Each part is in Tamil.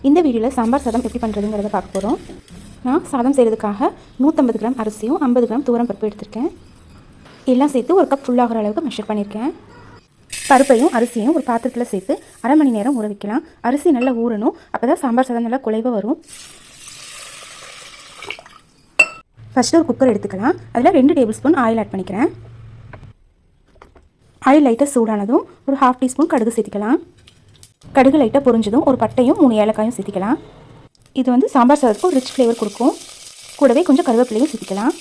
இந்த வீடியோவில் சாம்பார் சாதம் எப்படி பண்ணுறதுங்கிறத பார்க்க போகிறோம். நான் சாதம் செய்கிறதுக்காக 150 கிராம் அரிசியும் 50 கிராம் துவரம் பருப்பு எடுத்திருக்கேன். எல்லாம் சேர்த்து ஒரு கப் ஃபுல்லாகிற அளவுக்கு மெஷர் பண்ணியிருக்கேன். பருப்பையும் அரிசியையும் ஒரு பாத்திரத்தில் சேர்த்து அரை மணி நேரம் ஊற வைக்கலாம். அரிசி நல்லா ஊறணும், அப்போ தான் சாம்பார் சாதம் நல்லா குழைவாக வரும். ஃபஸ்ட்டு ஒரு குக்கர் எடுத்துக்கலாம். அதில் 2 டேபிள் ஸ்பூன் ஆயில் ஆட் பண்ணிக்கிறேன். ஆயில் லைட்டாக சூடானதும் ஒரு 1/2 டீஸ்பூன் கடுகு சேர்த்திக்கலாம். கடுகு லைட்டாக பொரிஞ்சதும் ஒரு பட்டையும் 3 ஏலக்காயும் சேர்த்திக்கலாம். இது வந்து சாம்பார் சாதத்துக்கு ஒரு ரிச் ஃப்ளேவர் கொடுக்கும். கூடவே கொஞ்சம் கருவேப்பிலையும் சேர்த்திக்கலாம்.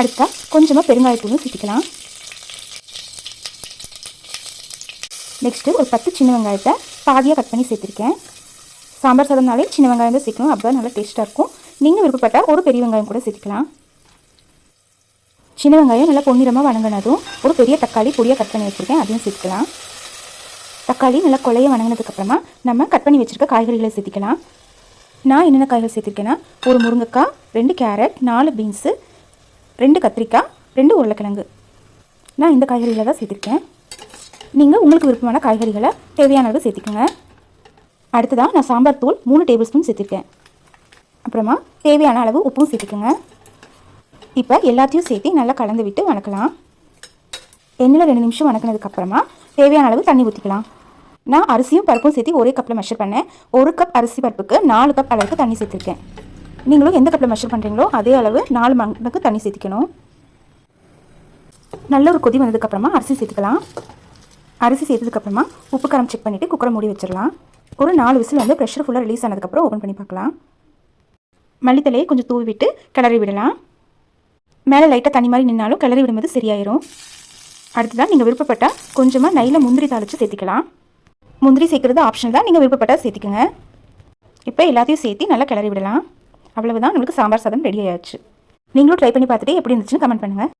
அடுத்தா கொஞ்சமாக பெருங்காயத்தூளும் சேர்த்திக்கலாம். நெக்ஸ்ட்டு ஒரு 10 சின்ன வெங்காயத்தை பாதியாக கட் பண்ணி சேர்த்துருக்கேன். சாம்பார் சாதம்னாலே சின்ன வெங்காயம் தான் சேர்க்கணும், அப்போ நல்லா டேஸ்ட்டாக இருக்கும். நீங்கள் விருப்பப்பட்டால் ஒரு பெரிய வெங்காயம் கூட சேர்த்துக்கலாம். சின்ன வெங்காயம் நல்லா பொன்னிறமாக வணங்கினதும் ஒரு பெரிய தக்காளி பொடியாக கட் பண்ணி வச்சுருக்கேன், அதையும் சேர்த்துக்கலாம். தக்காளி நல்லா கொலைய வணங்கினதுக்கப்புறமா நம்ம கட் பண்ணி வச்சுருக்க காய்கறிகளை சேர்த்திக்கலாம். நான் என்னென்ன காய்கறி சேர்த்திருக்கேன்னா, ஒரு முருங்கைக்காய், 2 கேரட், 4 பீன்ஸு, 2 கத்திரிக்காய், 2 உருளைக்கிழங்கு. நான் இந்த காய்கறிகளை தான் சேர்த்திருக்கேன். நீங்கள் உங்களுக்கு விருப்பமான காய்கறிகளை தேவையான அளவு சேர்த்திக்கோங்க. அடுத்ததாக நான் சாம்பார் தூள் 3 டேபிள் ஸ்பூன் சேர்த்திருக்கேன். அப்புறமா தேவையான அளவு உப்பும் சேர்த்துக்கோங்க. இப்போ எல்லாத்தையும் சேர்த்து நல்லா கலந்து விட்டு வணக்கலாம். எண்ணெயில் 2 நிமிஷம் வணக்கினதுக்கப்புறமா தேவையான அளவு தண்ணி ஊற்றிக்கலாம். நான் அரிசியும் பருப்பும் சேர்த்து ஒரே கப்பில் மெஷர் பண்ணேன். 1 கப் அரிசி பருப்புக்கு 4 கப் அளவுக்கு தண்ணி சேர்த்துருக்கேன். நீங்களும் எந்த கப்பில் மெஷர் பண்ணுறீங்களோ அதே அளவு 4 மடங்கு தண்ணி சேர்த்துக்கணும். நல்ல ஒரு கொதி வந்ததுக்கப்புறமா அரிசி சேர்த்துக்கலாம். அரிசி சேர்த்ததுக்கப்புறமா உப்பு காரம் செக் பண்ணிவிட்டு குக்கரை மூடி வச்சிடலாம். ஒரு 4 விசில் வந்து ப்ரெஷர் ஃபுல்லாக ரிலீஸ் ஆனதுக்கப்புறம் ஓப்பன் பண்ணி பார்க்கலாம். மல்லித்தலையை கொஞ்சம் தூவி விட்டு கிளறி விடலாம். மேலே லைட்டாக தண்ணி மாதிரி நின்னாலும் கிளறி விடும்போது சரியாயிரும். அடுத்ததான் நீங்கள் விருப்பப்பட்டால் கொஞ்சமாக நெய்யில் முந்திரி தாளித்து சேர்த்திக்கலாம். முந்திரி சேர்க்குறது ஆப்ஷனல் தான், நீங்கள் விருப்பப்பட்டால் சேர்த்திக்கோங்க. இப்போ எல்லாத்தையும் சேர்த்து நல்லா கிளறி விடலாம். அவ்வளவுதான், நம்மளுக்கு சாம்பார் சாதம் ரெடி ஆயாச்சு. நீங்களும் ட்ரை பண்ணி பார்த்துட்டு எப்படி இருந்துச்சுன்னு கமெண்ட் பண்ணுங்கள்.